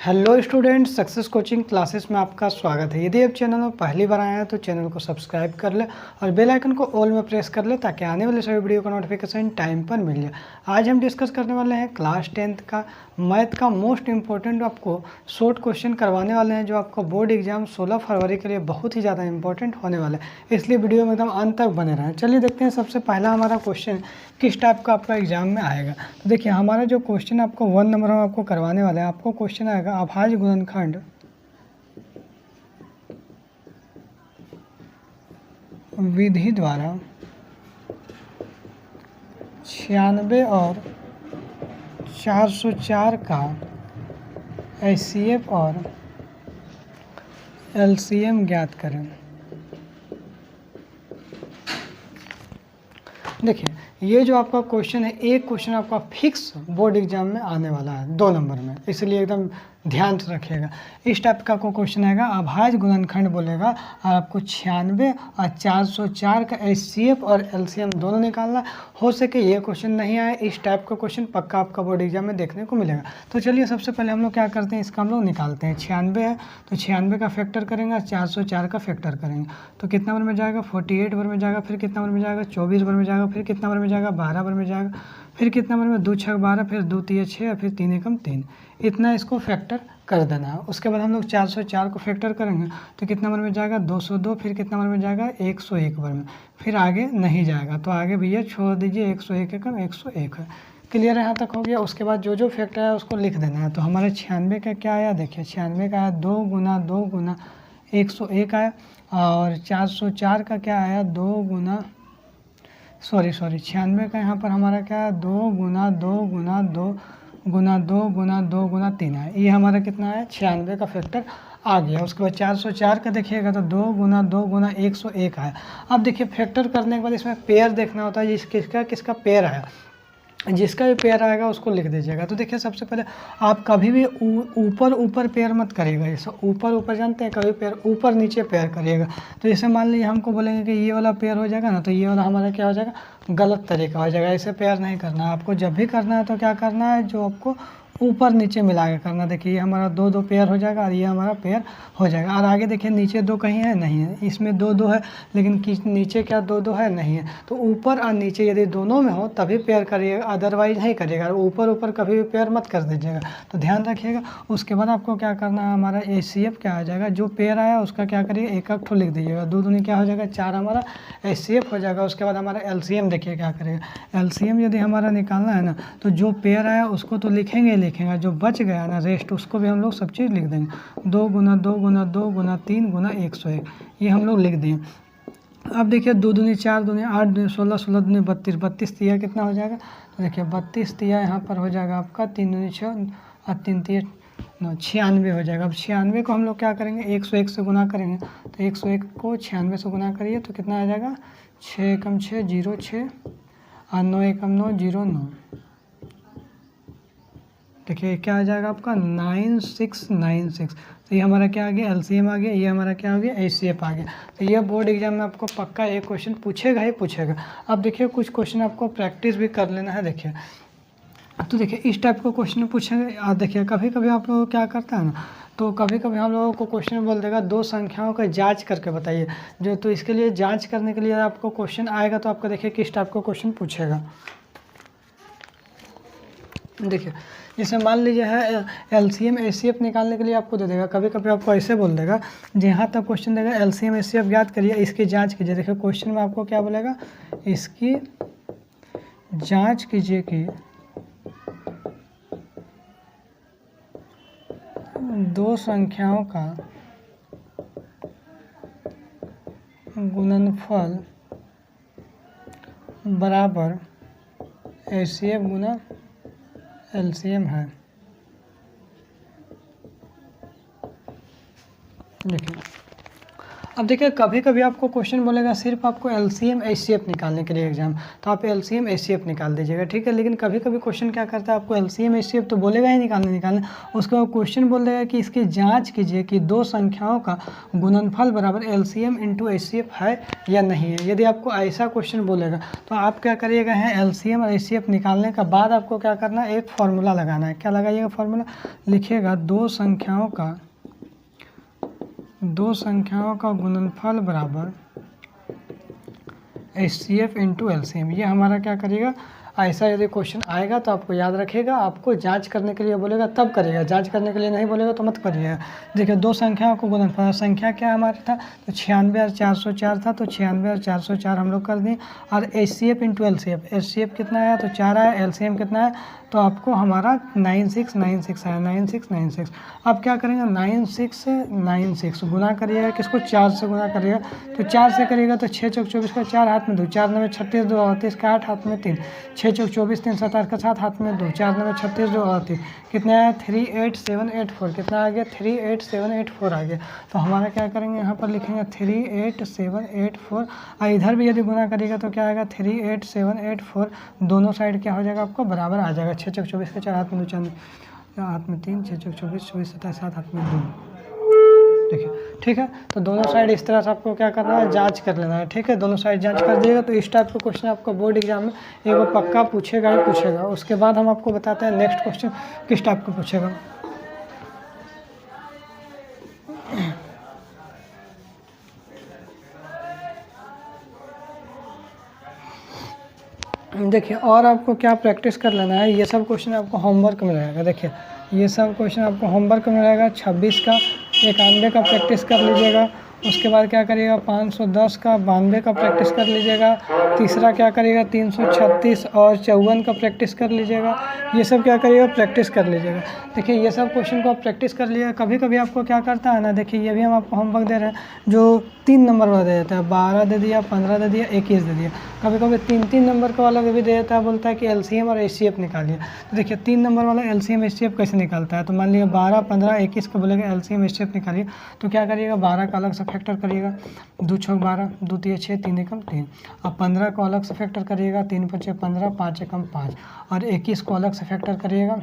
Hello students, success coaching classes में आपका स्वागत है। यदि आप चैनल में पहली बार आए हैं तो चैनल को सब्सक्राइब कर ले और बेल आइकन को ऑल में प्रेस कर ले ताकि आने वाले सभी वीडियो का नोटिफिकेशन टाइम पर मिल जाए। आज हम डिस्कस करने वाले हैं क्लास 10th का मैथ का मोस्ट इंपॉर्टेंट आपको शॉर्ट क्वेश्चन करवाने वाले हैं, जो आपका बोर्ड एग्जाम 16 फरवरी के लिए बहुत ही ज़्यादा इंपॉर्टेंट होने वाला है, इसलिए वीडियो में एकदम अंत तक बने रहें। चलिए देखते हैं सबसे पहला हमारा क्वेश्चन किस टाइप का आपका एग्जाम में आएगा। तो देखिए हमारा जो क्वेश्चन आपको 1 नंबर हम आपको करवाने वाले हैं, आपको क्वेश्चन आएगा अभाज्य गुणनखंड विधि द्वारा 96 और 404 का HCF और LCM ज्ञात करें। देखिए ये जो आपका क्वेश्चन है, एक क्वेश्चन आपका फिक्स बोर्ड एग्जाम में आने वाला है 2 नंबर में, इसलिए एकदम ध्यान से रखिएगा। इस टाइप का कोई क्वेश्चन आएगा, अभाज्य गुणनखंड बोलेगा और आपको 96 और 404 का HCF और LCM दोनों निकालना। हो सके ये क्वेश्चन नहीं आए, इस टाइप का क्वेश्चन पक्का आपका बोर्ड एग्जाम में देखने को मिलेगा। तो चलिए सबसे पहले हम लोग क्या करते हैं, इसका हम लोग निकालते हैं। 96 है तो 96 का फैक्टर करेंगे, 404 का फैक्टर करेंगे तो कितना बार में जाएगा, 48 बार में जाएगा, फिर कितना बार में जाएगा, 24 बार में जाएगा, फिर कितना बार में जाएगा, 12 बार में जाएगा, फिर कितना बार में 2 6 12, फिर 2 3 6 और फिर 3 एकम 3, इतना इसको फैक्टर कर देना है। उसके बाद हम लोग 404 को फैक्टर करेंगे तो कितना बार में जाएगा, 202, फिर कितना बार में जाएगा, 101 बार में, फिर आगे नहीं जाएगा। तो आगे भैया छोड़ दीजिए, 101 एकम 101 है। क्लियर यहाँ तक हो गया। उसके बाद जो जो फैक्टर है उसको लिख देना है। तो हमारे 96 का क्या आया, देखिए 96 का आया 2 गुना 2 गुना 101 आया, और 404 का क्या आया, 2 गुना 96 का यहाँ पर हमारा क्या है, 2 गुना 2 गुना 2 गुना 2 गुना 2 गुना 3 है। ये हमारा कितना है, 96 का फैक्टर आ गया। उसके बाद 404 का देखिएगा तो 2 गुना 2 गुना 101 है। अब देखिए फैक्टर करने के बाद इसमें पेयर देखना होता है, किसका किसका पेयर आया, जिसका भी पेयर आएगा उसको लिख दीजिएगा। तो देखिए सबसे पहले आप कभी भी ऊपर ऊपर पेयर मत करिएगा। जैसे ऊपर ऊपर जानते हैं, कभी पेयर ऊपर नीचे पेयर करिएगा। तो जैसे मान लीजिए हमको बोलेंगे कि ये वाला पेयर हो जाएगा ना, तो ये वाला हमारा क्या हो जाएगा, गलत तरीका हो जाएगा। ऐसे पेयर नहीं करना है आपको। जब भी करना है तो क्या करना है, जो आपको ऊपर नीचे मिला के करना। देखिए ये हमारा 2 2 पेयर हो जाएगा और ये हमारा पेयर हो जाएगा। और आगे देखिए नीचे 2 कहीं है, नहीं है। इसमें 2 2 है लेकिन नीचे क्या 2 2 है, नहीं है। तो ऊपर और नीचे यदि दोनों में हो तभी पेयर करिएगा, अदरवाइज नहीं करिएगा। ऊपर ऊपर कभी भी पेयर मत कर दीजिएगा, तो ध्यान रखिएगा। उसके बाद आपको क्या करना है, हमारा HCF क्या आ जाएगा, जो पेयर आया उसका क्या करिएगा, एक एक ठो लिख दीजिएगा। 2 दूनी क्या हो जाएगा, 4 हमारा HCF हो जाएगा। उसके बाद हमारा LCM देखिए क्या करेगा, LCM यदि हमारा निकालना है ना, तो जो पेयर आया उसको तो लिखेंगे, जो बच गया ना रेस्ट, उसको भी हम लोग सब चीज़ लिख देंगे। 2 गुना 2 गुना 2 गुना 3 गुना 101, ये हम लोग लिख दें। अब देखिए 2 दूनी 4 दूनी 8 दूनी 16 16 दूनी 32 32 तिया कितना हो जाएगा, तो देखिए 32 तिया यहाँ पर हो जाएगा आपका 3 दूनी 6 और 3 तिया 96 हो जाएगा। अब 96 को हम लोग क्या करेंगे, 101 से गुना करेंगे। तो 101 को 96 से गुना करिए तो कितना आ जाएगा, 6 एकम 6 0 6 और 9 एकम 9 0 9। देखिए क्या आ जाएगा आपका 9696। तो ये हमारा क्या आ गया, LCM आ गया। ये हमारा क्या आ गया, HCF आ गया। तो ये बोर्ड एग्जाम में आपको पक्का एक क्वेश्चन पूछेगा ही पूछेगा। अब देखिए कुछ क्वेश्चन आपको प्रैक्टिस भी कर लेना है। देखिए तो देखिए इस टाइप का क्वेश्चन पूछेंगे। आप देखिए कभी कभी आप लोग क्या करता है ना, तो कभी कभी हम लोगों को क्वेश्चन बोल देगा 2 संख्याओं का जांच करके बताइए। जो तो इसके लिए जांच करने के लिए आपको क्वेश्चन आएगा, तो आपका देखिए किस टाइप का क्वेश्चन पूछेगा। देखिए जैसे मान लीजिए है LCM HCF निकालने के लिए आपको दे देगा। कभी कभी आपको ऐसे बोल देगा, जहाँ तक क्वेश्चन देगा LCM HCF ज्ञात करिए, इसकी जांच कीजिए। देखिए क्वेश्चन में आपको क्या बोलेगा, इसकी जांच कीजिए कि 2 संख्याओं का गुणनफल बराबर HCF गुना LCM है। देखिए अब देखिए कभी कभी आपको क्वेश्चन बोलेगा सिर्फ आपको एलसीएम एचसीएफ निकालने के लिए एग्जाम, तो आप एलसीएम एचसीएफ निकाल दीजिएगा, ठीक है। लेकिन कभी कभी क्वेश्चन क्या करता है, आपको एलसीएम एचसीएफ तो बोलेगा ही निकालने, उसके बाद क्वेश्चन बोल देगा कि इसकी जांच कीजिए कि दो संख्याओं का गुणनफल बराबर एलसीएम इंटू एचसीएफ है या नहीं है। यदि आपको ऐसा क्वेश्चन बोलेगा तो आप क्या करिएगा है, एलसीएम और एचसीएफ निकालने के बाद आपको क्या करना है, एक फार्मूला लगाना है। क्या लगाइएगा फार्मूला, लिखिएगा दो संख्याओं का गुणनफल बराबर एचसीएफ इंटू एलसीएम। ये हमारा क्या करेगा, ऐसा यदि क्वेश्चन आएगा तो आपको याद रखेगा, आपको जांच करने के लिए बोलेगा तब करिएगा, जांच करने के लिए नहीं बोलेगा तो मत करिएगा। देखिए दो संख्याओं को गुणनफल, संख्या क्या हमारा था, तो 96 और 404 था, तो 96 और 404 हम लोग कर दिए। और एचसीएफ इंटू एलसीएफ, एचसीएफ कितना आया, तो 4 आया, एलसीएम कितना है, तो आपको हमारा 9696 आया, 9696। अब क्या करेंगे, 9696 गुना करिएगा, किसको, 4 से गुना करिएगा, तो 4 से करिएगा तो 6 चौक 24 का 4 हाथ में 2, 4 9 36 2 38 का 8 हाथ में 3, 6 चौक 24 3 7 8 का 7 हाथ में 2, 4 9 36 2 38, कितना आया 38784, कितना आ गया 38784 आ गया। तो हमारा क्या करेंगे, यहाँ पर लिखेंगे 38784, और इधर भी यदि गुना करिएगा तो क्या आएगा 38784, दोनों साइड क्या हो जाएगा आपको बराबर आ जाएगा। 6 चौक 24 का 4 हाथ में 2, 4 हाथ में 3, 6 चौक 24 24 27 7 हाथ में 2, देखिए ठीक है। तो दोनों साइड इस तरह से आपको क्या करना है, जांच कर लेना है, ठीक है। दोनों साइड जांच कर दिएगा तो इस टाइप का क्वेश्चन आपको बोर्ड एग्जाम में एगो पक्का पूछेगा ही पूछेगा। उसके बाद हम आपको बताते हैं नेक्स्ट क्वेश्चन किस टाइप का पूछेगा। देखिए और आपको क्या प्रैक्टिस कर लेना है, ये सब क्वेश्चन आपको होमवर्क में रहेगा। देखिए ये सब क्वेश्चन आपको होमवर्क में रहेगा। 26 का 91 का प्रैक्टिस कर लीजिएगा। उसके बाद क्या करिएगा, 510 का 92 का प्रैक्टिस कर लीजिएगा। तीसरा क्या करिएगा, 336 और 54 का प्रैक्टिस कर लीजिएगा। ये सब क्या करिएगा, प्रैक्टिस कर लीजिएगा। देखिए ये सब क्वेश्चन को आप प्रैक्टिस कर लीजिएगा। कभी कभी आपको क्या करता है ना, देखिए ये भी हम आपको होमवर्क दे रहे हैं जो 3 नंबर वाला दे देता है, 12 दे दिया, 15 दे दिया, 21 दे दिया। कभी कभी 3-3 नंबर का वाला भी दे देता है, बोलता है कि एलसीएम और एचसीएफ निकालिए। तो देखिए 3 नंबर वाला एलसीएम एचसीएफ कैसे निकालता है, तो मान लीजिए 12, 15, 21 का बोलेगा एलसीएम एचसीएफ निकालिए, तो क्या करिएगा 12 का अलग से फैक्टर करिएगा, 2 छक 12, 2 तिया 6, 3 एकम 3। अब 15 को अलग से फैक्टर करिएगा, 3 पचे 15, 5 एकम 5। और 21 को अलग से फैक्टर करिएगा,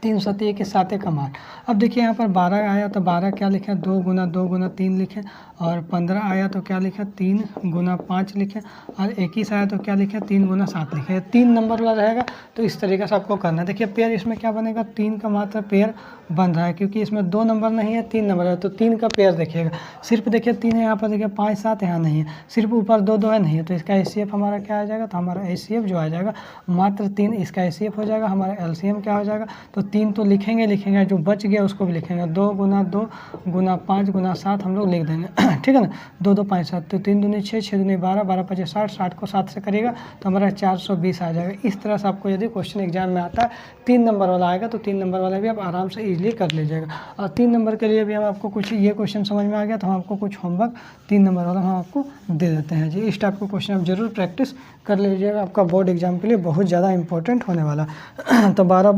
3 सती के 7 एकम 8। अब देखिए यहाँ पर 12 आया तो 12 क्या लिखे, 2 गुना 2 गुना 3 लिखे। और 15 आया तो क्या लिखे, 3 गुना 5 लिखे। और 21 आया तो क्या लिखे, 3 गुना 7 लिखे। 3 नंबर वाला रहेगा तो इस तरीके से आपको करना है। देखिए पेयर इसमें क्या बनेगा, 3 का मात्र पेयर बन रहा है, क्योंकि इसमें 2 नंबर नहीं है, 3 नंबर है, तो 3 का पेयर देखिएगा। सिर्फ देखिए 3 है यहाँ पर, देखिए 5 7 यहाँ नहीं है, सिर्फ ऊपर 2 2 है नहीं है, तो इसका एचसीएफ हमारा क्या आ जाएगा, तो हमारा एचसीएफ जो आ जाएगा मात्र 3, इसका एचसीएफ हो जाएगा। हमारा एलसीएम क्या हो जाएगा, तो 3 तो लिखेंगे, जो बच गया उसको भी लिखेंगे। 2 गुना 2 गुना 5 गुना 7 हम लोग लिख देंगे, ठीक है ना। 2 2 5 7, तो 3 दूनी 6, 6 दूनी 12, 12 5 60, 60 को 7 से करिएगा तो हमारा 420 आ जाएगा। इस तरह से आपको यदि क्वेश्चन एग्जाम में आता है 3 नंबर वाला आएगा तो 3 नंबर वाला भी आप आराम से इजीली कर लीजिएगा। और 3 नंबर के लिए भी हम आपको कुछ, ये क्वेश्चन समझ में आ गया तो हम आपको कुछ होमवर्क 3 नंबर वाला हम आपको दे देते हैं जी। इस टाइप का क्वेश्चन आप जरूर प्रैक्टिस कर लीजिएगा, आपका बोर्ड एग्जाम के लिए बहुत ज़्यादा इंपॉर्टेंट होने वाला। तो 12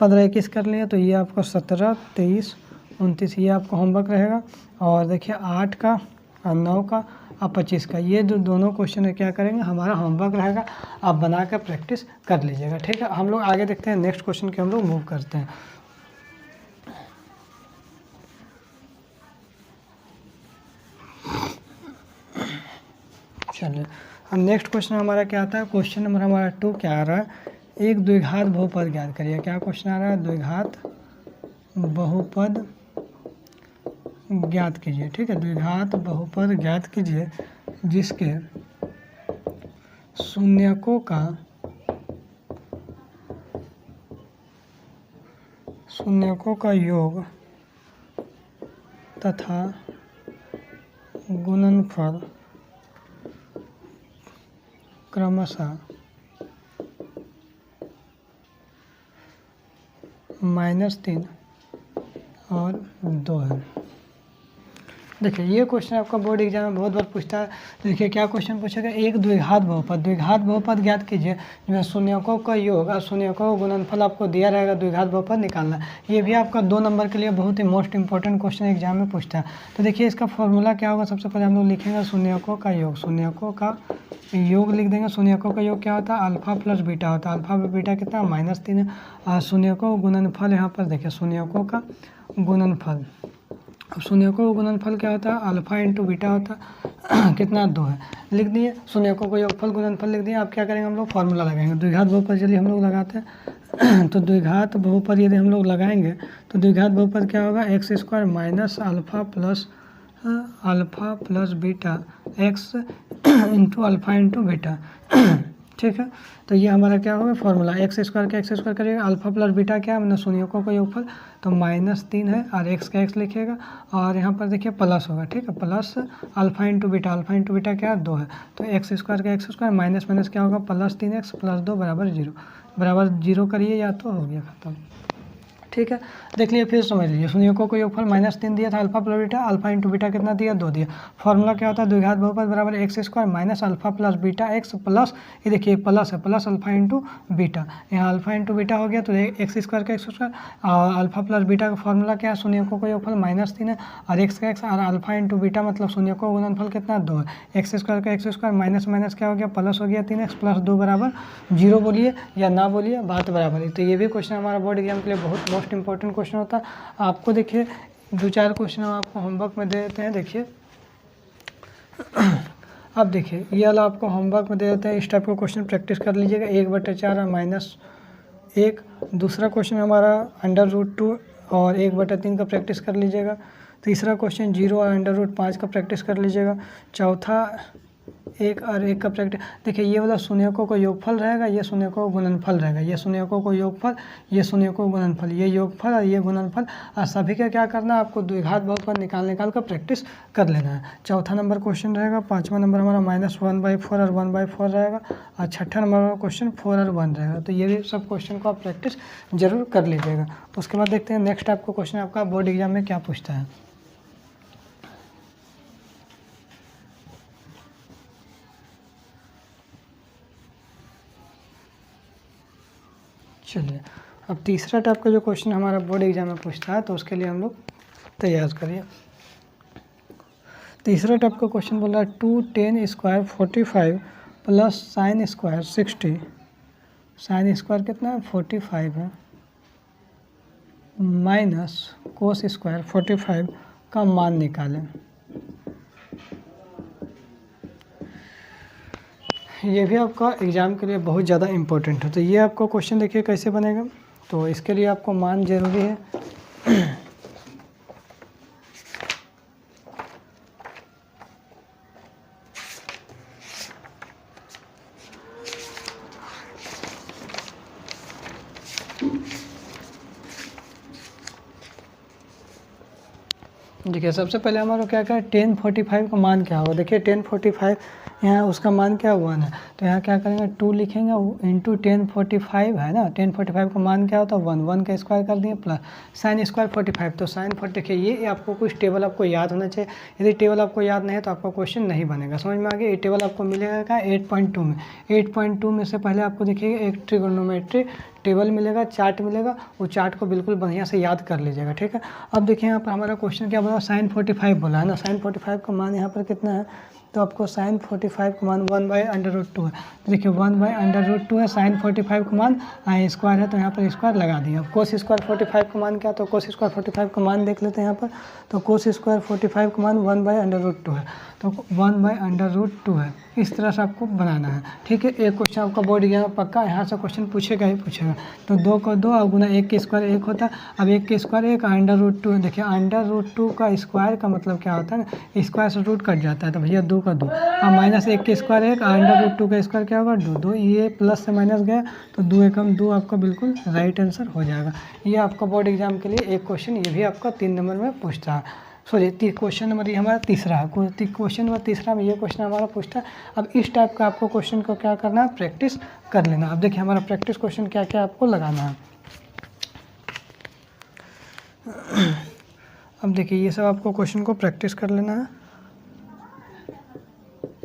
15 21 कर लिए तो ये आपका 17 23 29 ये आपका होमवर्क रहेगा। और देखिए 8 का और 9 का और 25 का, ये जो दोनों क्वेश्चन है क्या करेंगे, हमारा होमवर्क रहेगा, आप बना कर प्रैक्टिस कर लीजिएगा, ठीक है। हम लोग आगे देखते हैं नेक्स्ट क्वेश्चन के हम लोग मूव करते हैं। चलिए अब नेक्स्ट क्वेश्चन हमारा क्या आता है, क्वेश्चन नंबर हमारा 2 क्या आ रहा है, एक द्विघात बहुपद ज्ञात करिए। क्या क्वेश्चन आ रहा है, द्विघात बहुपद ज्ञात कीजिए, ठीक है। द्विघात बहुपद ज्ञात कीजिए जिसके शून्यकों का योग तथा गुणनफल क्रमशः -3 और 2 है। देखिए ये क्वेश्चन आपका बोर्ड एग्जाम में बहुत बार पूछता है। देखिए क्या क्वेश्चन पूछेगा, एक द्विघात बहुपद ज्ञात कीजिए जिसमें शून्यकों का योग और शून्यकों का गुणनफल आपको दिया रहेगा, द्विघात बहुपद निकालना। ये भी आपका 2 नंबर के लिए बहुत ही मोस्ट इंपॉर्टेंट क्वेश्चन एग्जाम में पूछता है। तो देखिए इसका फॉर्मूला क्या होगा, सबसे पहले हम लोग लिखेंगे शून्यकों का योग, शून्यकों का योग लिख देंगे। शून्यकों का योग क्या होता है, अल्फा प्लस बीटा होता है। अल्फा बीटा कितना, -3 है। और शून्यकों का गुणनफल यहाँ पर देखिए, शून्यकों का गुणनफल, अब शून्यकों का गुणनफल क्या होता है, अल्फा इंटू बीटा होता है कितना 2 है, लिख दिए। शून्यकों को योगफल गुणनफल लिख दिए। अब क्या करेंगे हम लोग, फार्मूला लगाएंगे। द्विघात बहुपद चलिए हम लोग लगाते हैं तो द्विघात बहुपद यदि हम लोग लगाएंगे तो द्विघात बहुपद क्या होगा, x² minus alpha plus beta x into alpha into beta ठीक है। तो ये हमारा क्या होगा फॉर्मूला, x² का x² करिएगा, अल्फा प्लस बीटा क्या है, मतलब शून्यकों का योगफल, तो -3 है और x का x लिखिएगा और यहाँ पर देखिए प्लस होगा, ठीक है, प्लस अल्फा इंटू बीटा क्या है 2 है। तो x² का x² माइनस माइनस क्या होगा, +3x + 2 बराबर 0 करिए या तो हो गया खत्म, ठीक है। देख लीजिए फिर समझ लीजिए, शून्यकों को योगफल -3 दिया था, alpha plus beta, alpha into beta कितना दिया 2 दिया। फॉर्मूला क्या होता है, द्विघात बहुपद बराबर x² minus alpha plus beta x plus, ये देखिए प्लस है, प्लस अल्फा इंटू बीटा, यहाँ अल्फा इंटू बीटा हो गया तो x² का x² और अल्फा प्लस बीटा का फॉर्मूला क्या है, शून्यकों को योगफल -3 है और x का x और अल्फा इंटू बीटा मतलब शून्यकों का गुणनफल कितना 2 है। x² का x² माइनस माइनस क्या हो गया, प्लस हो गया 3x + 2 बराबर 0 बोलिए या ना बोलिए, बात बराबर है। तो ये भी क्वेश्चन हमारा बोर्ड एग्जाम के लिए बहुत मोस्ट इंपॉर्टेंट क्वेश्चन होता है। आपको देखिए 2-4 क्वेश्चन हम आपको होमवर्क में दे देते हैं। देखिए अब देखिए ये वाला आपको होमवर्क में दे देते हैं, इस टाइप का क्वेश्चन प्रैक्टिस कर लीजिएगा, 1/4 और -1। दूसरा क्वेश्चन हमारा √2 और 1/3 का प्रैक्टिस कर लीजिएगा। तीसरा क्वेश्चन 0 और √5 का प्रैक्टिस कर लीजिएगा। चौथा 1 और 1 का प्रैक्टिस, देखिए ये वाला शून्यकों का योगफल रहेगा, ये शून्यकों का गुणनफल रहेगा, ये शून्यकों को योगफल, ये शून्यकों का गुणनफल, ये योगफल और ये गुणनफल, और सभी का क्या करना है आपको, द्विघात बहुपद निकाल का प्रैक्टिस कर लेना है। चौथा नंबर क्वेश्चन रहेगा। 5वां नंबर हमारा -1/4 और 1/4 रहेगा और 6ठा नंबर क्वेश्चन 4 और 1 रहेगा। तो ये भी सब क्वेश्चन को आप प्रैक्टिस जरूर कर लीजिएगा। उसके बाद देखते हैं नेक्स्ट आपको क्वेश्चन आपका बोर्ड एग्जाम में क्या पूछता है। चलिए अब तीसरा टाइप का जो क्वेश्चन हमारा बोर्ड एग्जाम में पूछता है तो उसके लिए हम लोग तैयार करिए। तीसरा टाइप का क्वेश्चन बोल रहा है 2tan² 45 प्लस sin² 60, sin² कितना है 45 है, माइनस cos² 45 का मान निकालें। ये भी आपका एग्ज़ाम के लिए बहुत ज़्यादा इम्पोर्टेंट है। तो ये आपको क्वेश्चन देखिए कैसे बनेगा, तो इसके लिए आपको मान ज़रूरी है। देखिए सबसे पहले हमारा क्या क्या है, tan 45 का मान क्या होगा। देखिए tan 45 यहाँ उसका मान क्या 1 है, तो यहाँ क्या करेंगे 2 लिखेंगे इंटू tan 45 है ना, tan 45 का मान क्या होता है 1 का स्क्वायर कर दिए प्लस sin² 45, तो sin 40। देखिए ये आपको कुछ टेबल आपको याद होना चाहिए, यदि टेबल आपको याद नहीं है तो आपका क्वेश्चन नहीं बनेगा। समझ में आ गया। ये टेबल आपको मिलेगा क्या 8.2 में, 8.2 में से पहले आपको देखिए एक ट्रिगोनोमेट्री टेबल मिलेगा, चार्ट मिलेगा, वो चार्ट को बिल्कुल बढ़िया से याद कर लीजिएगा, ठीक है। अब देखिए यहाँ पर हमारा क्वेश्चन क्या बोला, sin 45 बोला है ना, sin 45 का मान यहाँ पर कितना है, तो आपको sin 45 का मान 1/√2 है। तो देखिए 1/√2 है, sin 45 का मान स्क्वायर है तो यहाँ पर स्क्वायर लगा दिया। अब cos² 45 का मान क्या, तो cos² 45 का मान देख लेते हैं यहाँ पर, तो cos² 45 का मान 1/√2 है, तो 1/√2 है। इस तरह से आपको बनाना है, ठीक है। एक क्वेश्चन आपका बोर्ड एग्जाम पक्का यहाँ से क्वेश्चन पूछेगा ही पूछेगा। तो 2 को 2 और गुना 1 के स्क्वायर 1 होता है। अब 1 के स्क्वायर 1 √2, देखिए √2 का स्क्वायर का मतलब क्या होता है ना, स्क्वायर से रूट कट जाता है, तो भैया 2 का 2 और माइनस 1 के स्क्वायर 1 √2 का स्क्वायर क्या होगा 2, 2 ये प्लस से माइनस गया तो 2 एकम 2 आपका बिल्कुल राइट आंसर हो जाएगा। ये आपका बोर्ड एग्जाम के लिए एक क्वेश्चन, ये भी आपका 3 नंबर में पूछता है। सॉरी क्वेश्चन नंबर ये हमारा तीसरा है, क्वेश्चन नंबर तीसरा में ये क्वेश्चन हमारा पूछता है। अब इस टाइप का आपको क्वेश्चन को क्या करना है, प्रैक्टिस कर लेना। अब देखिए हमारा प्रैक्टिस क्वेश्चन क्या क्या आपको लगाना है। अब देखिए ये सब आपको क्वेश्चन को प्रैक्टिस कर लेना है,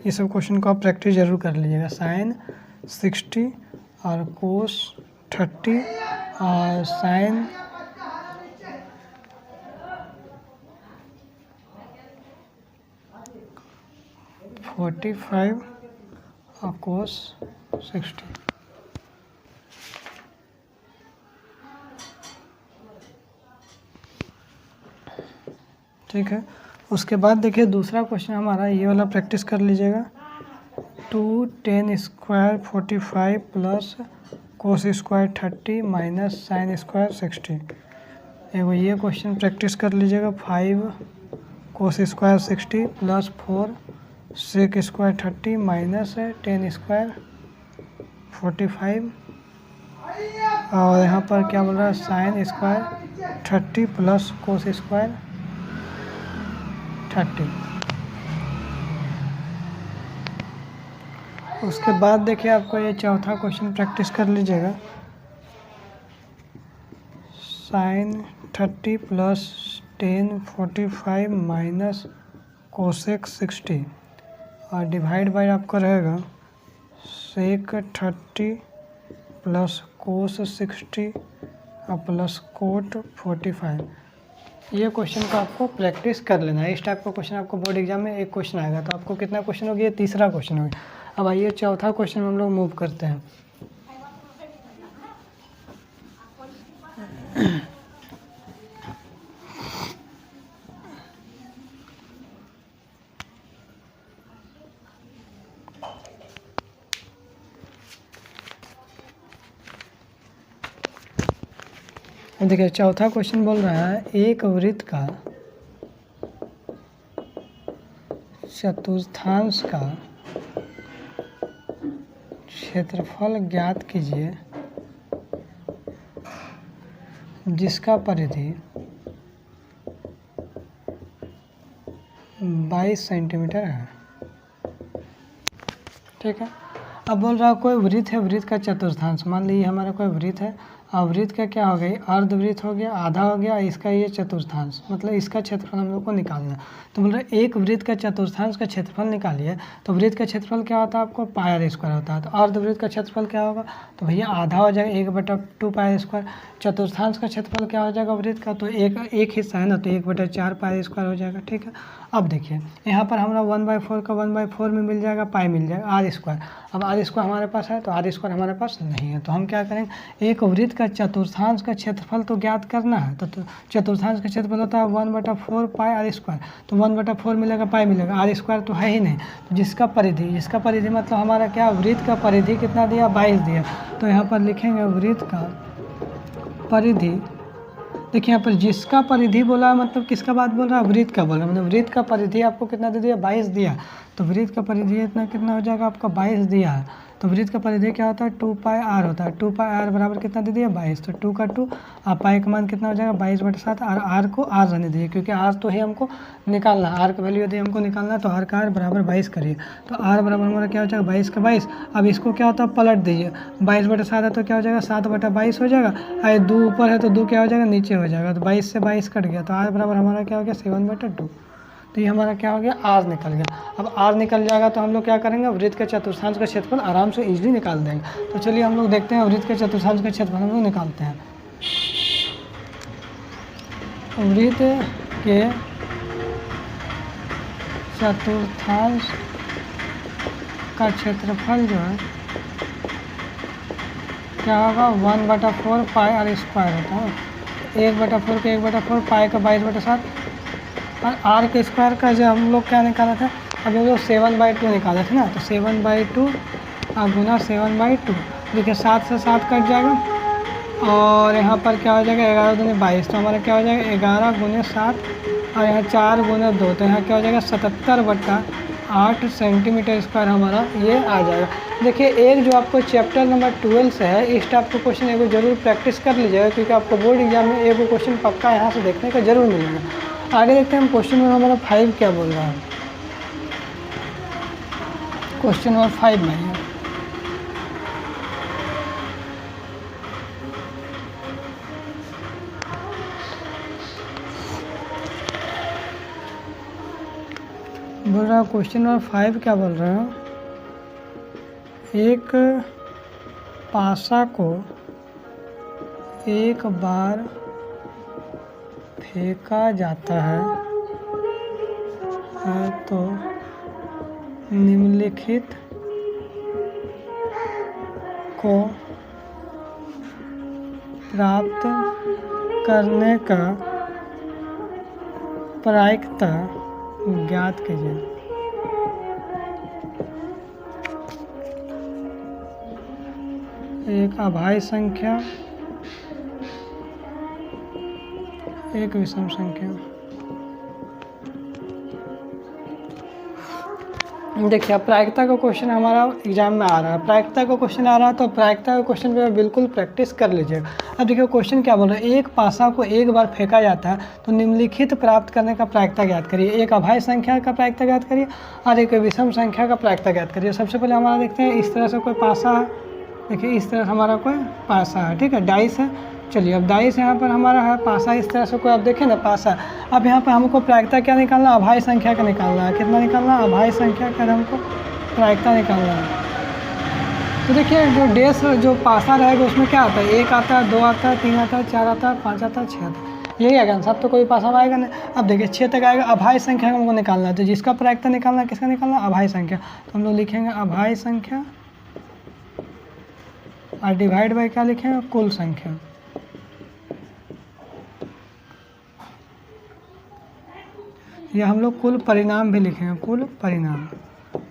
ये सब क्वेश्चन को आप प्रैक्टिस जरूर कर लीजिएगा। साइन 60 और कोस 30 और साइन 45 और कोस 60। ठीक है, उसके बाद देखिए दूसरा क्वेश्चन हमारा ये वाला प्रैक्टिस कर लीजिएगा। 2 tan square 45 plus cos square 30 minus sine square 60। एगो ये क्वेश्चन प्रैक्टिस कर लीजिएगा। 5 cos square 60 plus 4 sec square 30 minus 10 square 45। और यहाँ पर क्या बोल रहा है, sine square 30 plus cos square 30। उसके बाद देखिए आपको ये चौथा क्वेश्चन प्रैक्टिस कर लीजिएगा। साइन 30 प्लस 10 45 माइनस कोसेक 60 और डिवाइड बाय आपका रहेगा सेक 30 प्लस कोस 60 और प्लस कोट 45। ये क्वेश्चन का आपको प्रैक्टिस कर लेना है। इस टाइप का क्वेश्चन आपको बोर्ड एग्जाम में एक क्वेश्चन आएगा, तो आपको कितना क्वेश्चन हो गया, तीसरा क्वेश्चन हो गया। अब आइए चौथा क्वेश्चन में हम लोग मूव करते हैं। देखिए चौथा क्वेश्चन बोल रहा है एक वृत्त का चतुर्थांश का क्षेत्रफल ज्ञात कीजिए जिसका परिधि 22 सेंटीमीटर है। ठीक है, अब बोल रहा है कोई वृत्त है, वृत्त का चतुर्थांश। मान लीजिए हमारा कोई वृत्त है और वृत्त का क्या हो गया, अर्धवृत्त हो गया, आधा हो गया, इसका ये चतुर्थांश, मतलब इसका क्षेत्रफल हम लोग को निकालना है। तो बोल रहे एक वृत्त का चतुर्थांश का क्षेत्रफल निकालिए। तो वृत्त का क्षेत्रफल क्या होता है आपको, पाई आर स्क्वायर होता है। तो अर्धवृत्त का क्षेत्रफल क्या होगा, तो भैया आधा हो जाएगा 1/2 पाई स्क्वायर। चतुर्थांश का क्षेत्रफल क्या हो जाएगा वृत्त का, तो एक हिस्सा है ना, तो 1/4 पाई स्क्वायर हो जाएगा। ठीक है, अब देखिए यहाँ पर हमारा 1/4 का 1/4 में मिल जाएगा, पाई मिल जाएगा आर स्क्वायर। अब आर स्क्वायर हमारे पास है, तो आर स्क्वायर हमारे पास नहीं है, तो हम क्या करेंगे, एक वृत्त का चतुर्थांश का क्षेत्रफल तो ज्ञात करना है। तो चतुर्थांश का क्षेत्रफल होता है 1/4 पाई आर स्क्वायर। तो 1/4 मिलेगा, पाई मिलेगा, आर स्क्वायर तो है ही नहीं। तो जिसका परिधि मतलब हमारा क्या, वृत्त का परिधि कितना दिया, 22 दिया। तो यहाँ पर लिखेंगे वृत्त का परिधि। देखिए यहाँ पर जिसका परिधि बोला मतलब किसका बात बोल रहा है, वृत्त का बोल रहा है, मतलब वृत्त का परिधि आपको कितना दे दिया, 22 दिया। तो वृत्त का परिधि इतना कितना हो जाएगा आपका, 22 दिया है। तो वृत्त का परिधि क्या होता है, 2 पाई आर होता है। 2 पाई आर बराबर कितना दे दिया, 22। तो 2 का 2 और पाई का मान कितना हो जाएगा, 22/7। और आर को आर रहने दीजिए, क्योंकि आर तो ही हमको निकालना है, आर का वैल्यू यदि हमको निकालना है तो आर का आर बराबर 22 करिए। तो आर बराबर हमारा क्या हो जाएगा, 22 का 22। अब इसको क्या होता है, पलट दीजिए, 22/7 है तो क्या हो जाएगा, 7/22 हो जाएगा। और 2 ऊपर है तो 2 क्या हो जाएगा, नीचे हो जाएगा। तो 22 से 22 कट गया, तो आर बराबर हमारा क्या हो गया, 7/2। तो ये हमारा क्या हो गया, आर निकल गया। अब आर निकल जाएगा तो हम लोग क्या करेंगे, वृत्त के चतुर्थांश का क्षेत्रफल आराम से इजीली निकाल देंगे। तो चलिए हम लोग देखते हैं वृत्त के चतुर्थांश का क्षेत्रफल हम लोग निकालते हैं। वृत्त के चतुर्थांश का क्षेत्रफल जो है क्या होगा, 1/4 पाई आर स्क्वायर होता है। 1/4 के 1/4 पाई का 22/7 और आर के स्क्वायर का जो हम लोग क्या निकाला था, अब हम लोग 7/2 निकाले थे ना। तो 7/2 गुना 7/2, देखिए 7 से 7 कट जाएगा और यहाँ पर क्या हो जाएगा, 11 दूनी 22। तो हमारा क्या हो जाएगा, 11 गुने 7 और यहाँ 4 गुने 2, तो यहाँ क्या हो जाएगा, 77/8 सेंटीमीटर स्क्वायर हमारा ये आ जाएगा। देखिए एक जो आपको चैप्टर नंबर 12 से है, इस टाइप का क्वेश्चन एगो जरूर प्रैक्टिस कर लीजिएगा, क्योंकि आपको बोर्ड एग्जाम में एगो क्वेश्चन पक्का यहाँ से देखने का जरूर मिलेगा। आगे देखते हैं हम क्वेश्चन नंबर हमारा 5 क्या बोल रहा है। क्वेश्चन नंबर 5 में है, बोल रहा क्वेश्चन नंबर 5 क्या बोल रहे हो, एक पासा को एक बार फेंका जाता है तो निम्नलिखित को प्राप्त करने का प्रायिकता ज्ञात कीजिए। एक अभाज्य संख्या, एक विषम संख्या। देखिए अब प्रायिकता का क्वेश्चन हमारा एग्जाम में आ रहा है, प्रायिकता का क्वेश्चन आ रहा है तो प्रायिकता का क्वेश्चन पे बिल्कुल प्रैक्टिस कर लीजिएगा। अब देखिए क्वेश्चन क्या बोल रहा है, एक पासा को एक बार फेंका जाता है तो निम्नलिखित प्राप्त करने का प्रायिकता ज्ञात करिए। एक अभाज्य संख्या का प्रायिकता ज्ञात करिए और एक विषम संख्या का प्रायिकता ज्ञात करिए। सबसे पहले हमारा देखते हैं, इस तरह से कोई पासा है, देखिए इस तरह से हमारा कोई पासा है, ठीक है, डाइस है। चलिए अब डाइस यहाँ पर हमारा है, पासा इस तरह से कोई, आप देखें ना पासा। अब यहाँ पर हमको प्रायिकता क्या निकालना, अभाज्य संख्या का निकालना है। कितना निकालना, अभाज्य संख्या का हमको प्रायिकता निकालना है। तो देखिए जो डेस जो पासा रहेगा उसमें क्या आता है, 1 आता है, 2 आता है, 3 आता है, 4 आता है, 5 आता है, 6 आता है, यही आएगा। सब तो कोई पासा में आएगा नहीं। अब देखिए 6 तक आएगा, अभाज्य संख्या का हमको निकालना है। तो जिसका प्रायिकता निकालना है, किसका निकालना है, अभाज्य संख्या। तो हम लोग लिखेंगे अभाज्य संख्या और डिवाइड बाई क्या लिखेंगे, कुल संख्या। या हम लोग कुल परिणाम भी लिखेंगे, कुल परिणाम।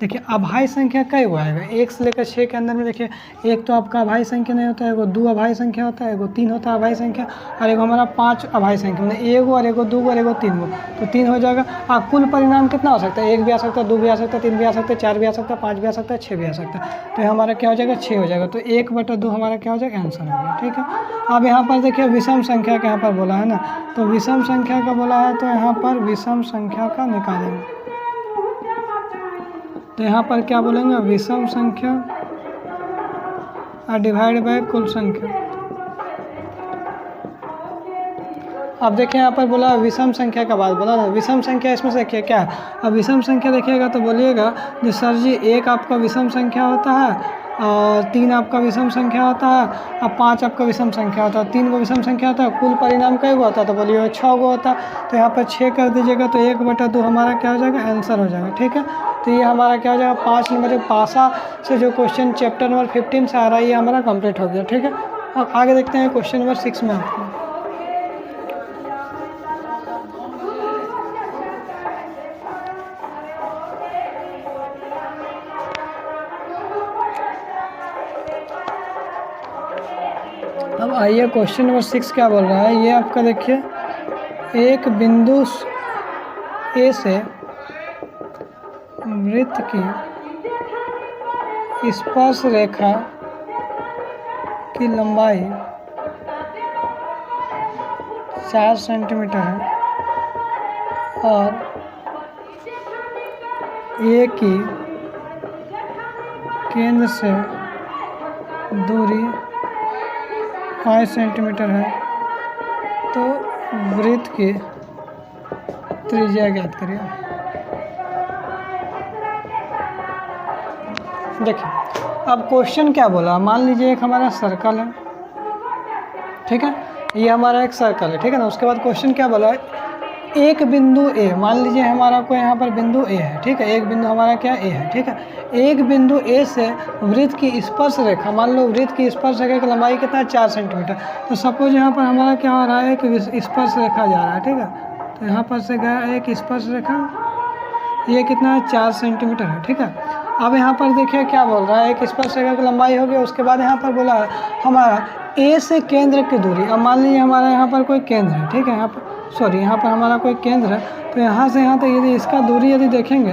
देखिए अभाज्य संख्या कई वो आएगा, 1 से लेकर 6 के अंदर में। देखिए एक तो आपका अभाज्य संख्या नहीं होता है, एगो 2 अभाज्य संख्या होता है, एगो 3 होता है अभाज्य संख्या, और एगो हमारा 5 अभाज्य संख्या, मतलब एगो और एगो 2 और एगो 3 तो 3 हो जाएगा। कुल परिणाम कितना हो सकता है, 1 भी आ सकता है, 2 भी आ सकता है, 3 भी आ सकता है, 4 भी आ सकता है, 5 भी आ सकता है, 6 भी आ सकता है। तो हमारा क्या हो जाएगा, 6 हो जाएगा। तो 1/2 हमारा क्या हो जाएगा, आंसर हो गया, ठीक है। अब यहाँ पर देखिए विषम संख्या का यहाँ पर बोला है ना, तो विषम संख्या का बोला है तो यहाँ पर विषम संख्या का निकालेंगे। तो यहाँ पर क्या बोलेंगे, विषम संख्या और डिवाइड बाय कुल संख्या। अब देखिए यहाँ पर बोला विषम संख्या का बात बोला ना, विषम संख्या इसमें से क्या है। अब विषम संख्या देखिएगा तो बोलिएगा जो सर जी 1 आपका विषम संख्या होता है और 3 आपका विषम संख्या होता है और 5 आपका विषम संख्या होता है, 3 को विषम संख्या होता है। कुल परिणाम कई गो होता है, तो बोलिएगा 6 गो होता है। तो यहाँ पर 6 कर दीजिएगा तो 1/2 हमारा क्या हो जाएगा, आंसर हो जाएगा, ठीक है। तो ये हमारा क्या हो जाएगा, 5 नंबर जो पासा से जो क्वेश्चन चैप्टर नंबर 15 से आ रहा है ये हमारा कंप्लीट हो गया, ठीक है। अब आगे देखते हैं क्वेश्चन नंबर 6 में आपको। अब आइए क्वेश्चन नंबर 6 क्या बोल रहा है, ये आपका देखिए एक बिंदु ए से वृत्त की स्पर्श रेखा की लंबाई 4 सेंटीमीटर है और ए की केंद्र से दूरी 5 सेंटीमीटर है, तो वृत्त की त्रिज्या ज्ञात करिए। देखिए अब क्वेश्चन क्या बोला, मान लीजिए एक हमारा सर्कल है, ठीक है, ये हमारा एक सर्कल है, ठीक है ना। उसके बाद क्वेश्चन क्या बोला है, एक बिंदु ए, मान लीजिए हमारा कोई यहाँ पर बिंदु ए है, ठीक है, एक बिंदु हमारा क्या ए है, ठीक है। एक बिंदु ए से वृत्त की स्पर्श रेखा, मान लो वृत्त की स्पर्श रेखा की लंबाई कितना है, 4 सेंटीमीटर। तो सपोज यहाँ पर हमारा क्या हो रहा है, एक स्पर्श रेखा जा रहा है, ठीक है। तो यहाँ पर से गया एक स्पर्श रेखा, ये कितना है, 4 सेंटीमीटर है, ठीक है। अब यहाँ पर देखिए क्या बोल रहा है, एक स्पर्श रेखा की लंबाई हो गई। उसके बाद यहाँ पर बोला है हमारा ए से केंद्र की दूरी। अब मान लीजिए हमारा यहाँ पर कोई केंद्र है, ठीक है, यहाँ पर यहाँ पर हमारा कोई केंद्र है, तो यहाँ से यहाँ तक यदि इसका दूरी यदि देखेंगे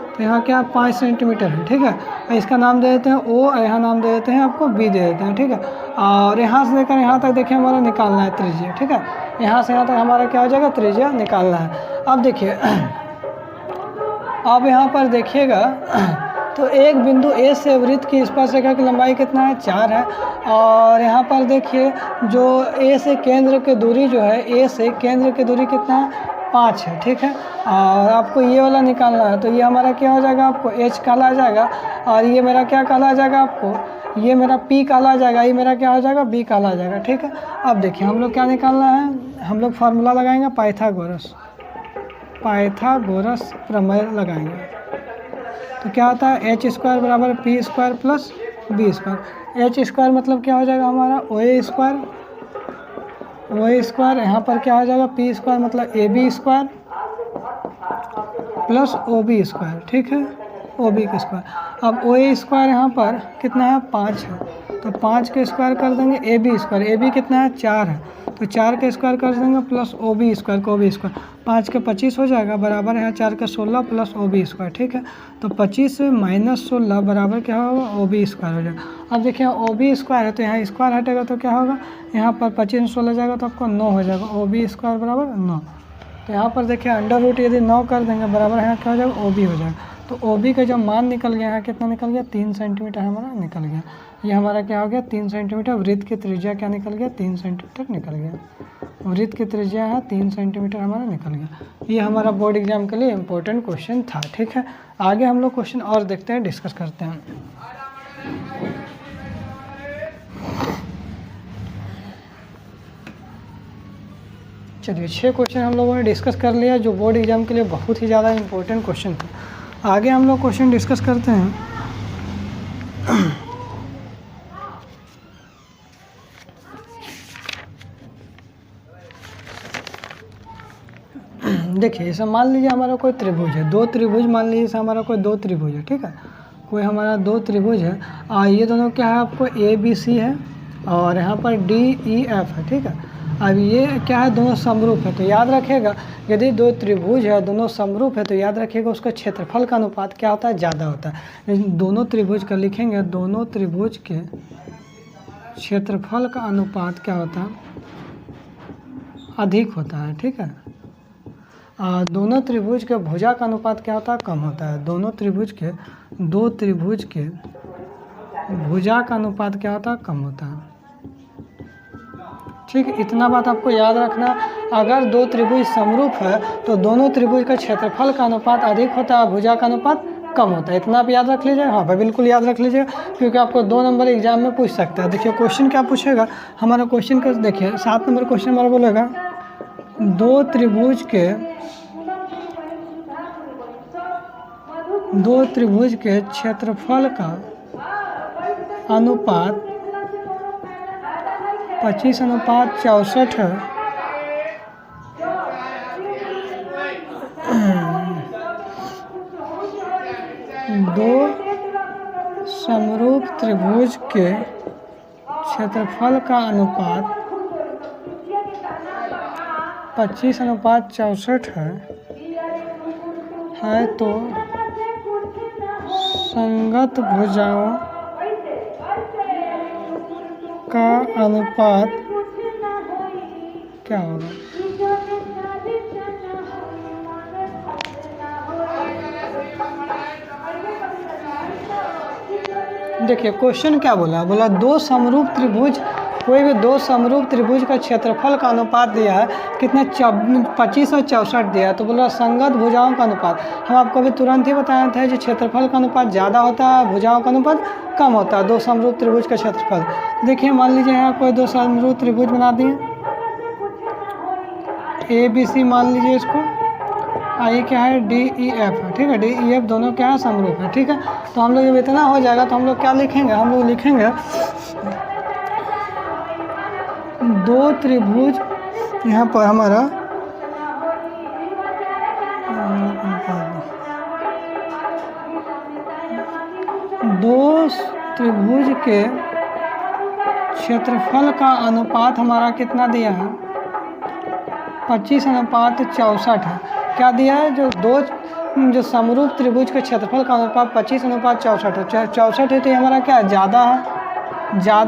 तो यहाँ क्या 5 सेंटीमीटर है, ठीक है। इसका नाम दे देते हैं ओ और यहाँ नाम दे देते हैं आपको बी दे देते हैं, ठीक है। और यहाँ से लेकर यहाँ तक देखिए हमारा निकालना है त्रिज्या, ठीक है। यहाँ से यहाँ तक हमारा क्या हो जाएगा, त्रिज्या निकालना है। अब देखिए अब यहाँ पर देखिएगा तो एक बिंदु ए से वृत्त की स्पर्श रेखा की लंबाई कितना है, 4 है। और यहाँ पर देखिए जो ए से केंद्र की दूरी जो है, ए से केंद्र की दूरी कितना है, 5 है, ठीक है। और आपको ये वाला निकालना है, तो ये हमारा क्या हो जाएगा, आपको H कहला जाएगा, और ये मेरा क्या कहला जाएगा, आपको ये मेरा P कहला जाएगा, ये मेरा क्या हो जाएगा, B कहला जाएगा, ठीक है। अब देखिए हम लोग क्या निकालना है, हम लोग फार्मूला लगाएंगे पाइथागोरस प्रमेय लगाएंगे। तो क्या होता है, H स्क्वायर बराबर P square plus B square. H square मतलब क्या हो जाएगा हमारा OA स्क्वायर, यहाँ पर क्या हो जाएगा P स्क्वायर मतलब AB square plus OB square, ठीक है, OB का स्क्वायर। अब OA स्क्वायर यहाँ पर कितना है, 5 है, तो 5 के स्क्वायर कर देंगे AB स्क्वायर, AB कितना है, 4 है, तो 4 के स्क्वायर कर देंगे प्लस OB स्क्वायर को OB स्क्वायर, 5 के 25 हो जाएगा बराबर है 4 के 16 प्लस OB स्क्वायर, ठीक है। तो 25 माइनस 16 बराबर क्या होगा, OB स्क्वायर हो जाएगा। अब देखिए OB स्क्वायर है तो यहाँ स्क्वायर हटेगा तो क्या होगा, यहाँ पर 25 में 16 जाएगा तो आपको 9 हो जाएगा, OB स्क्वायर बराबर 9। तो यहाँ पर देखिए अंडर रूट यदि 9 कर देंगे बराबर यहाँ क्या हो जाएगा, OB हो जाएगा। तो OB का जब मान निकल गया है, कितना निकल गया, 3 सेंटीमीटर हमारा निकल गया। ये हमारा क्या हो गया, 3 सेंटीमीटर। वृत्त की त्रिज्या क्या निकल गया, 3 सेंटीमीटर निकल गया। वृत्त की त्रिज्या है 3 सेंटीमीटर हमारा निकल गया। ये हमारा बोर्ड एग्जाम के लिए इम्पोर्टेंट क्वेश्चन था, ठीक है। आगे हम लोग क्वेश्चन और देखते हैं, डिस्कस करते हैं। चलिए 6 क्वेश्चन हम लोगों ने डिस्कस कर लिया, जो बोर्ड एग्जाम के लिए बहुत ही ज़्यादा इम्पोर्टेंट क्वेश्चन था। आगे हम लोग क्वेश्चन डिस्कस करते हैं। देखिए इसे मान लीजिए हमारा कोई त्रिभुज है, 2 त्रिभुज मान लीजिए, इसे हमारा कोई 2 त्रिभुज है, ठीक है। कोई हमारा 2 त्रिभुज है, ये दोनों क्या है, आपको ABC है और यहाँ पर DEF है, ठीक है। अब ये क्या है, दोनों समरूप है, तो याद रखिएगा यदि 2 त्रिभुज है दोनों समरूप है तो याद रखिएगा उसका क्षेत्रफल का अनुपात क्या होता है, ज़्यादा होता है। लेकिन दोनों त्रिभुज का लिखेंगे, दोनों त्रिभुज के क्षेत्रफल का अनुपात क्या होता है, अधिक होता है, ठीक है। दोनों त्रिभुज के भुजा का अनुपात क्या होता है, कम होता है। दो त्रिभुज के भुजा का अनुपात क्या होता है, कम होता है, ठीक है। इतना बात आपको याद रखना, अगर 2 त्रिभुज समरूप है तो दोनों त्रिभुज का क्षेत्रफल का अनुपात अधिक होता है, भुजा का अनुपात कम होता है। इतना आप याद रख लीजिएगा, हाँ भाई बिल्कुल याद रख लीजिएगा, क्योंकि आपको 2 नंबर एग्जाम में पूछ सकता है। देखिए क्वेश्चन क्या पूछेगा हमारा, क्वेश्चन का देखिए 7 नंबर क्वेश्चन हमारा बोलेगा, 2 त्रिभुज के क्षेत्रफल का अनुपात 25:64 है। दो समरूप त्रिभुज के क्षेत्रफल का अनुपात 25:64 है तो संगत भुजाओं का अनुपात क्या होगा। देखिए क्वेश्चन क्या बोला, 2 समरूप त्रिभुज, कोई भी 2 समरूप त्रिभुज का क्षेत्रफल का अनुपात दिया है कितना, 25 और 64 दिया है। तो बोला संगत भुजाओं का अनुपात, हम आपको अभी तुरंत ही बताया था जो क्षेत्रफल का अनुपात ज़्यादा होता है, भुजाओं का अनुपात कम होता है 2 समरूप त्रिभुज का क्षेत्रफल। देखिए मान लीजिए यहाँ कोई 2 समरूप त्रिभुज बना दिए, ABC मान लीजिए इसको, ये क्या है DEF है, ठीक है। DEF दोनों क्या है, समरूप है, ठीक है। तो हम लोग जब इतना हो जाएगा तो हम लोग क्या लिखेंगे, हम लोग लिखेंगे 2 त्रिभुज, यहाँ पर हमारा 2 त्रिभुज के क्षेत्रफल का अनुपात हमारा कितना दिया है, 25:64 है। क्या दिया है, जो समरूप त्रिभुज के क्षेत्रफल का अनुपात 25:64 है। 64 है तो ये हमारा क्या है, ज़्यादा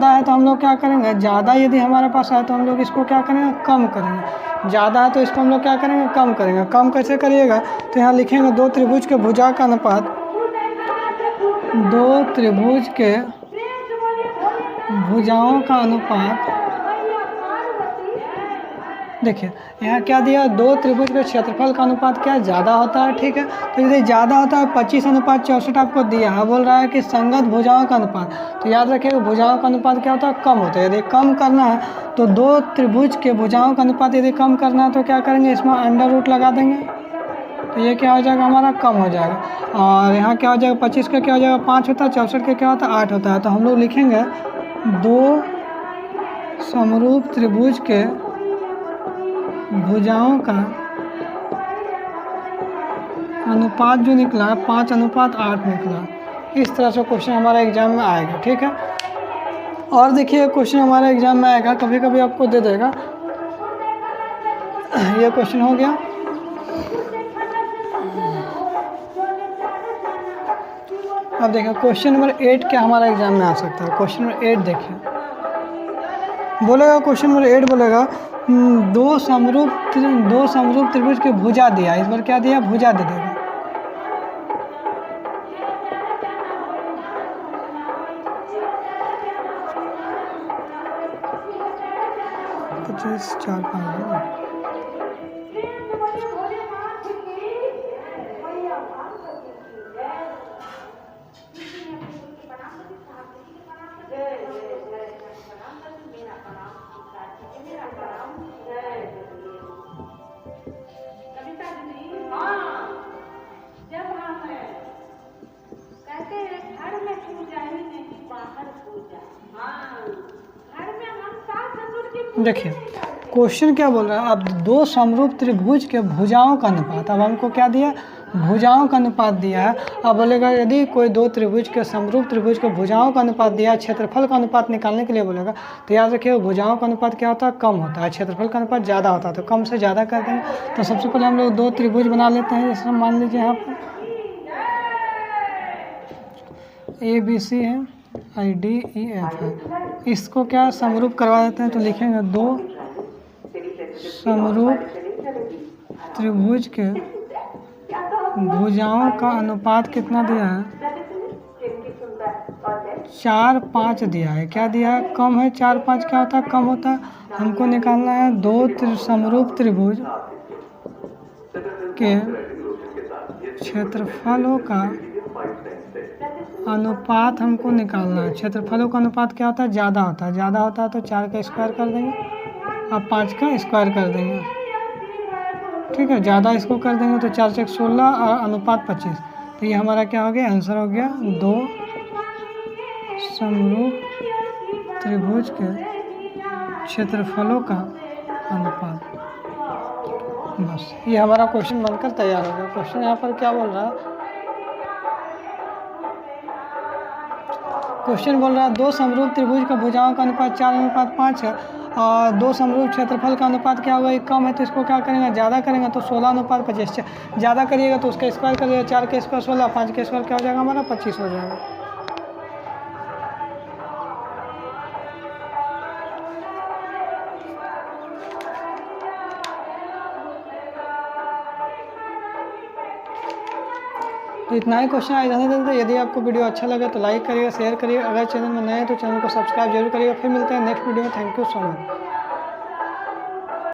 है तो हम लोग क्या करेंगे, ज़्यादा यदि हमारे पास है तो हम लोग इसको क्या करेंगे, कम करेंगे। ज़्यादा है तो इसको हम लोग क्या करेंगे, कम करेंगे। कम कैसे करिएगा, तो यहाँ लिखेंगे 2 त्रिभुज के भुजा का अनुपात, 2 त्रिभुज के भुजाओं का अनुपात। देखिए यहाँ क्या दिया, दो त्रिभुज के क्षेत्रफल का अनुपात क्या ज़्यादा होता है, ठीक है। तो यदि ज़्यादा होता है 25:64 आपको दिया है, बोल रहा है कि संगत भुजाओं का अनुपात, तो याद रखिएगा भुजाओं का अनुपात क्या होता है, कम होता है। यदि कम करना है तो दो त्रिभुज के भुजाओं का अनुपात यदि कम करना है तो क्या करेंगे, इसमें अंडर रूट लगा देंगे, तो ये क्या हो जाएगा हमारा, कम हो जाएगा। और यहाँ क्या हो जाएगा, 25 का क्या हो जाएगा, 5 होता है, 64 का क्या होता है, 8 होता है। तो हम लोग लिखेंगे दो समरूप त्रिभुज के भुजाओं का अनुपात जो निकला 5:8 निकला। इस तरह से क्वेश्चन हमारा एग्जाम में आएगा, ठीक है। और देखिए क्वेश्चन हमारा एग्जाम में आएगा, कभी कभी आपको दे देगा, ये क्वेश्चन हो गया। अब देखिए क्वेश्चन नंबर 8 क्या हमारा एग्जाम में आ सकता है। क्वेश्चन नंबर 8 देखिए, बोलेगा क्वेश्चन नंबर 8 बोलेगा दो समरूप त्रिभुज की भुजा दिया, इस बार क्या दिया, भुजा दे देगा। तो 4 5 देखिए क्वेश्चन क्या बोल रहा है, अब दो समरूप त्रिभुज के भुजाओं का अनुपात, अब हमको क्या दिया, भुजाओं का अनुपात दिया है। अब बोलेगा यदि कोई दो त्रिभुज के समरूप त्रिभुज के भुजाओं का अनुपात दिया है, क्षेत्रफल का अनुपात निकालने के लिए बोलेगा, तो याद रखिए भुजाओं का अनुपात क्या होता है, कम होता है, क्षेत्रफल का अनुपात ज़्यादा होता है, तो कम से ज़्यादा कर देंगे। तो सबसे पहले हम लोग दो त्रिभुज बना लेते हैं, जैसे मान लीजिए यहाँ पर ABC है, IDEF है, इसको क्या समरूप करवा देते हैं, तो लिखेंगे दो समरूप त्रिभुज के भुजाओं का अनुपात कितना दिया है, 4:5 दिया है। क्या दिया है, कम है, 4:5 क्या होता है, कम होता है। हमको निकालना है दो समरूप त्रिभुज के क्षेत्रफलों का अनुपात हमको निकालना है। क्षेत्रफलों का अनुपात क्या होता है, ज़्यादा होता है, ज़्यादा होता है तो 4 का स्क्वायर कर देंगे और 5 का स्क्वायर कर देंगे, ठीक है। ज़्यादा इसको कर देंगे तो 4 से 16 और अनुपात 25, तो ये हमारा क्या हो गया, आंसर हो गया दो समरूप त्रिभुज के क्षेत्रफलों का अनुपात। बस ये हमारा क्वेश्चन बनकर तैयार हो गया। क्वेश्चन यहाँ पर क्या बोल रहा है, क्वेश्चन बोल रहा है दो समरूप त्रिभुज का भुजाओं का अनुपात 4:5 है और दो समरूप क्षेत्रफल का अनुपात क्या होगा, एक कम है, तो इसको क्या करेंगे, ज़्यादा करेंगे तो 16:25। ज़्यादा करिएगा तो उसका स्क्वायर करिएगा, 4 का स्क्वायर 16, 5 का स्क्वायर क्या हो जाएगा हमारा, 25 हो जाएगा। तो इतना ही क्वेश्चन आज रहने देते। यदि आपको वीडियो अच्छा लगे तो लाइक करिएगा, शेयर करिए, अगर चैनल में नए हैं तो चैनल को सब्सक्राइब जरूर करिएगा। फिर मिलते हैं नेक्स्ट वीडियो में। Thank you so much.